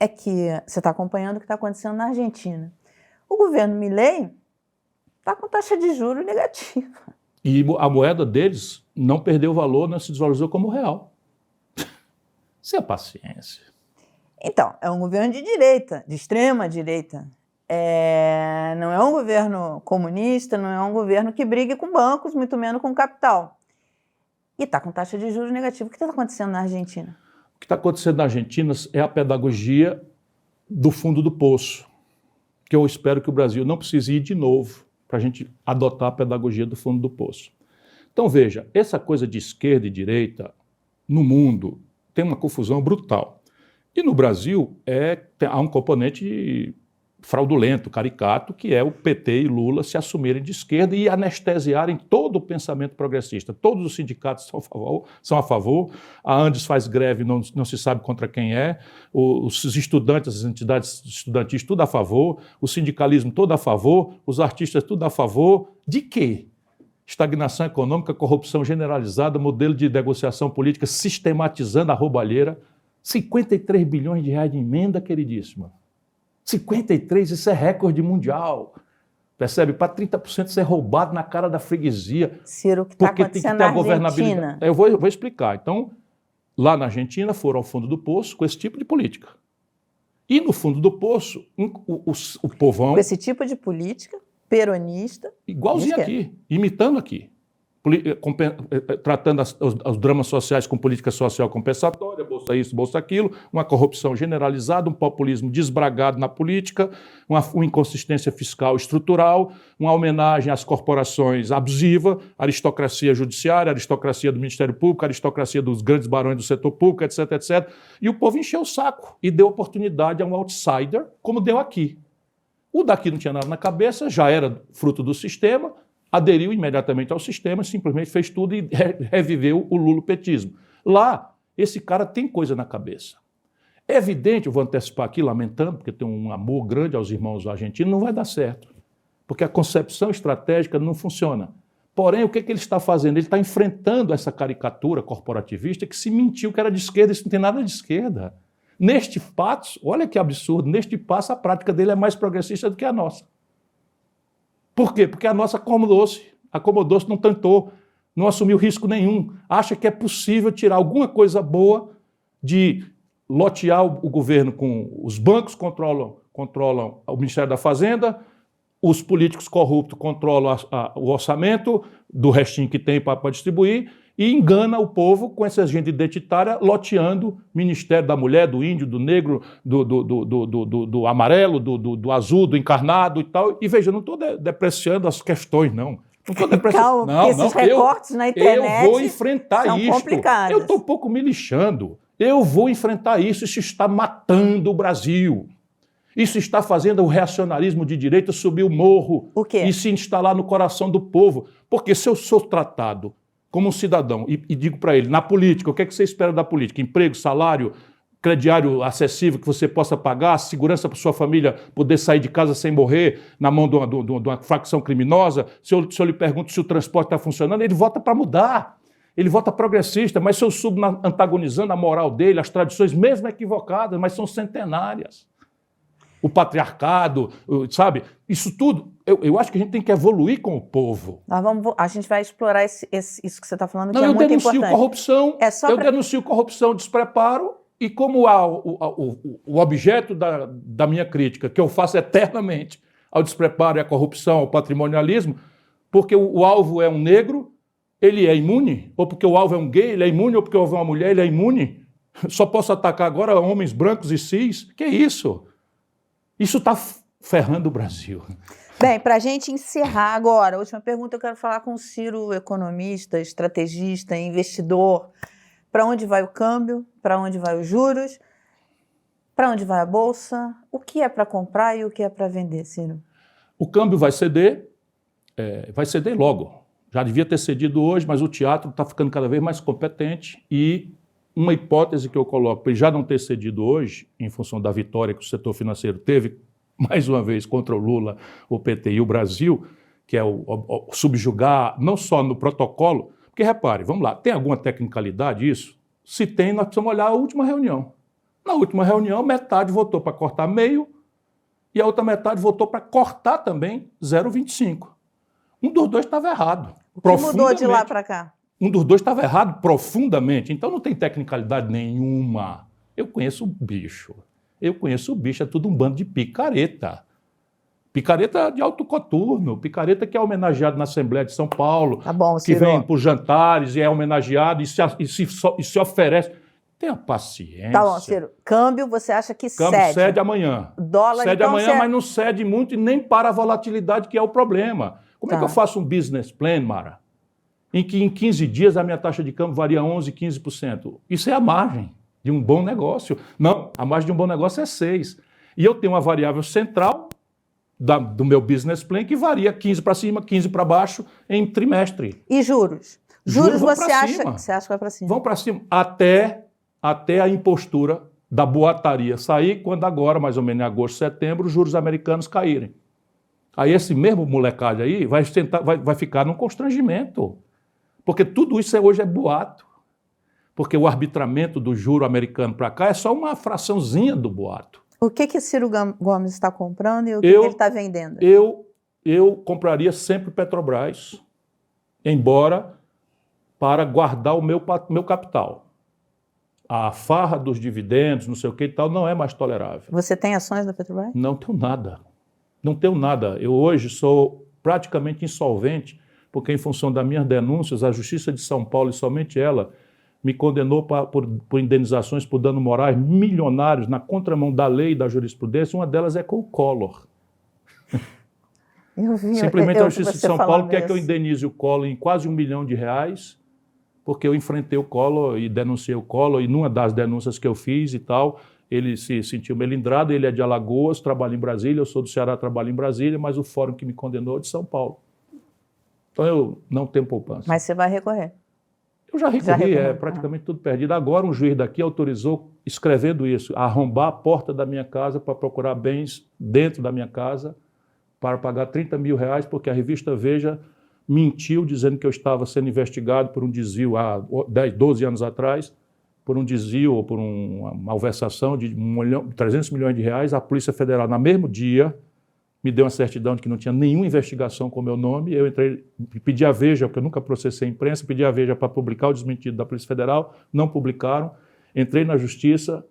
é que você está acompanhando o que está acontecendo na Argentina. O governo Milei está com taxa de juros negativa. E a moeda deles não perdeu valor, não se desvalorizou como real. Isso é paciência. Então, é um governo de direita, de extrema direita. Não é um governo comunista, não é um governo que brigue com bancos, muito menos com capital. E está com taxa de juros negativa. O que está acontecendo na Argentina? O que está acontecendo na Argentina é a pedagogia do fundo do poço, que eu espero que o Brasil não precise ir de novo para a gente adotar a pedagogia do fundo do poço. Então, veja, essa coisa de esquerda e direita no mundo tem uma confusão brutal. E no Brasil há um componente fraudulento, caricato, que é o PT e Lula se assumirem de esquerda e anestesiarem todo o pensamento progressista. Todos os sindicatos são a favor, a Andes faz greve, não se sabe contra quem é, os estudantes, as entidades estudantis, tudo a favor, o sindicalismo todo a favor, os artistas tudo a favor. De quê? Estagnação econômica, corrupção generalizada, modelo de negociação política sistematizando a roubalheira. 53 bilhões de reais de emenda, queridíssima. 53, isso é recorde mundial. Percebe? Para 30% ser roubado na cara da freguesia. Ciro, o que está acontecendo na Argentina? Eu vou explicar. Então, lá na Argentina foram ao fundo do poço com esse tipo de política. E no fundo do poço, o povão... Com esse tipo de política peronista... Igualzinho aqui, imitando aqui. Tratando os dramas sociais com política social compensatória, bolsa isso, bolsa aquilo, uma corrupção generalizada, um populismo desbragado na política, uma inconsistência fiscal estrutural, uma homenagem às corporações abusiva, aristocracia judiciária, aristocracia do Ministério Público, aristocracia dos grandes barões do setor público, etc, etc. E o povo encheu o saco e deu oportunidade a um outsider, como deu aqui. O daqui não tinha nada na cabeça, já era fruto do sistema, aderiu imediatamente ao sistema, simplesmente fez tudo e reviveu o lulopetismo. Lá, esse cara tem coisa na cabeça. É evidente, eu vou antecipar aqui, lamentando, porque tem um amor grande aos irmãos argentinos, não vai dar certo, porque a concepção estratégica não funciona. Porém, o que ele está fazendo? Ele está enfrentando essa caricatura corporativista que se mentiu que era de esquerda, isso não tem nada de esquerda. Neste passo, olha que absurdo, neste passo a prática dele é mais progressista do que a nossa. Por quê? Porque a nossa acomodou-se, não tentou, não assumiu risco nenhum. Acha que é possível tirar alguma coisa boa de lotear o governo com os bancos controlam o Ministério da Fazenda, os políticos corruptos controlam o orçamento do restinho que tem para distribuir e engana o povo com essa agenda identitária loteando Ministério da Mulher, do Índio, do Negro, do Amarelo, do Azul, do Encarnado e tal. E veja, eu não estou depreciando as questões, não. Não estou depreciando. Calma, porque esses recortes na internet eu vou enfrentar são isso. complicados. Eu estou um pouco me lixando. Eu vou enfrentar isso. Isso está matando o Brasil. Isso está fazendo o reacionarismo de direita subir o morro e se instalar no coração do povo. Porque se eu sou tratado como um cidadão e digo para ele, na política, o que é que você espera da política? Emprego, salário, crediário acessível que você possa pagar, segurança para sua família poder sair de casa sem morrer na mão de uma facção criminosa. Se eu lhe pergunto se o transporte está funcionando, ele vota para mudar. Ele vota progressista, mas se eu subo antagonizando a moral dele, as tradições mesmo equivocadas, mas são centenárias. O patriarcado, sabe? Isso tudo, eu acho que a gente tem que evoluir com o povo. A gente vai explorar isso que você está falando, que é muito importante. Eu denuncio corrupção, despreparo, e como o objeto da minha crítica, que eu faço eternamente ao despreparo e à corrupção, ao patrimonialismo, porque o alvo é um negro, ele é imune? Ou porque o alvo é um gay, ele é imune? Ou porque o alvo é uma mulher, ele é imune? Só posso atacar agora homens brancos e cis? Que é isso? Isso está ferrando o Brasil. Bem, para a gente encerrar agora, a última pergunta, eu quero falar com o Ciro, economista, estrategista, investidor. Para onde vai o câmbio? Para onde vai os juros? Para onde vai a bolsa? O que é para comprar e o que é para vender, Ciro? O câmbio vai ceder logo. Já devia ter cedido hoje, mas o teatro está ficando cada vez mais competente e uma hipótese que eu coloco para ele já não ter cedido hoje, em função da vitória que o setor financeiro teve, mais uma vez, contra o Lula, o PT e o Brasil, que é o subjugar, não só no protocolo, porque repare, vamos lá, tem alguma tecnicalidade isso? Se tem, nós precisamos olhar a última reunião. Na última reunião, metade votou para cortar meio e a outra metade votou para cortar também 0,25. Um dos dois estava errado. O que mudou de lá para cá? Um dos dois estava errado profundamente, então não tem tecnicalidade nenhuma. Eu conheço o bicho. Eu conheço o bicho, é tudo um bando de picareta. Picareta de alto coturno, picareta que é homenageado na Assembleia de São Paulo, Tá bom, que Ciro. vem por jantares e é homenageado e se oferece. Tenha paciência. Tá bom, Ciro. Câmbio, você acha que Câmbio cede? cede amanhã. Dólar, Cede então, amanhã, mas não cede muito e nem para a volatilidade, que é o problema. Como é que eu faço um business plan, Mara, em que em 15 dias a minha taxa de câmbio varia 11%, 15%? Isso é a margem de um bom negócio. Não, a margem de um bom negócio é 6%. E eu tenho uma variável central do meu business plan que varia 15 para cima, 15 para baixo em trimestre. E juros? Juros você acha que vai para cima? Vão para cima até a impostura da boataria sair, quando agora, mais ou menos em agosto, setembro, os juros americanos caírem. Aí esse mesmo molecagem aí vai ficar num constrangimento. Porque tudo isso hoje é boato. Porque o arbitramento do juro americano para cá é só uma fraçãozinha do boato. O que Ciro Gomes está comprando e o que ele está vendendo? Eu compraria sempre Petrobras, embora para guardar o meu capital. A farra dos dividendos, não sei o que e tal, não é mais tolerável. Você tem ações da Petrobras? Não tenho nada. Não tenho nada. Eu hoje sou praticamente insolvente, porque em função das minhas denúncias, a Justiça de São Paulo, e somente ela, me condenou por indenizações por danos morais milionários na contramão da lei e da jurisprudência. Uma delas é com o Collor. Simplesmente a Justiça de São Paulo quer que eu indenize o Collor em quase R$1 milhão, porque eu enfrentei o Collor e denunciei o Collor, e numa das denúncias que eu fiz e tal, ele se sentiu melindrado, ele é de Alagoas, trabalha em Brasília, eu sou do Ceará, trabalho em Brasília, mas o fórum que me condenou é de São Paulo. Então eu não tenho poupança. Mas você vai recorrer? Eu já recorri, é praticamente tudo perdido. Agora um juiz daqui autorizou, escrevendo isso, a arrombar a porta da minha casa para procurar bens dentro da minha casa para pagar R$30 mil, porque a revista Veja mentiu dizendo que eu estava sendo investigado por um desvio há 12 anos atrás, por um desvio ou por uma malversação de 300 milhões de reais. A Polícia Federal, no mesmo dia, me deu uma certidão de que não tinha nenhuma investigação com o meu nome. Eu entrei, pedi a Veja, porque eu nunca processei a imprensa, pedi a Veja para publicar o desmentido da Polícia Federal, não publicaram. Entrei na Justiça,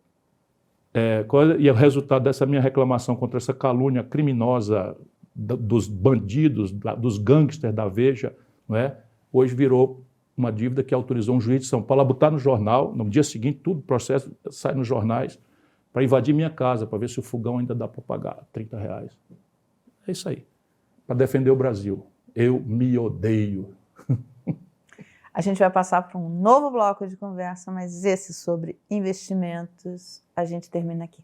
e o resultado dessa minha reclamação contra essa calúnia criminosa dos bandidos, dos gangsters da Veja, não é? Hoje virou uma dívida que autorizou um juiz de São Paulo a botar no jornal, no dia seguinte, tudo, o processo sai nos jornais, para invadir minha casa, para ver se o fogão ainda dá para pagar R$30. É isso aí, para defender o Brasil. Eu me odeio. A gente vai passar para um novo bloco de conversa, mas esse sobre investimentos, a gente termina aqui.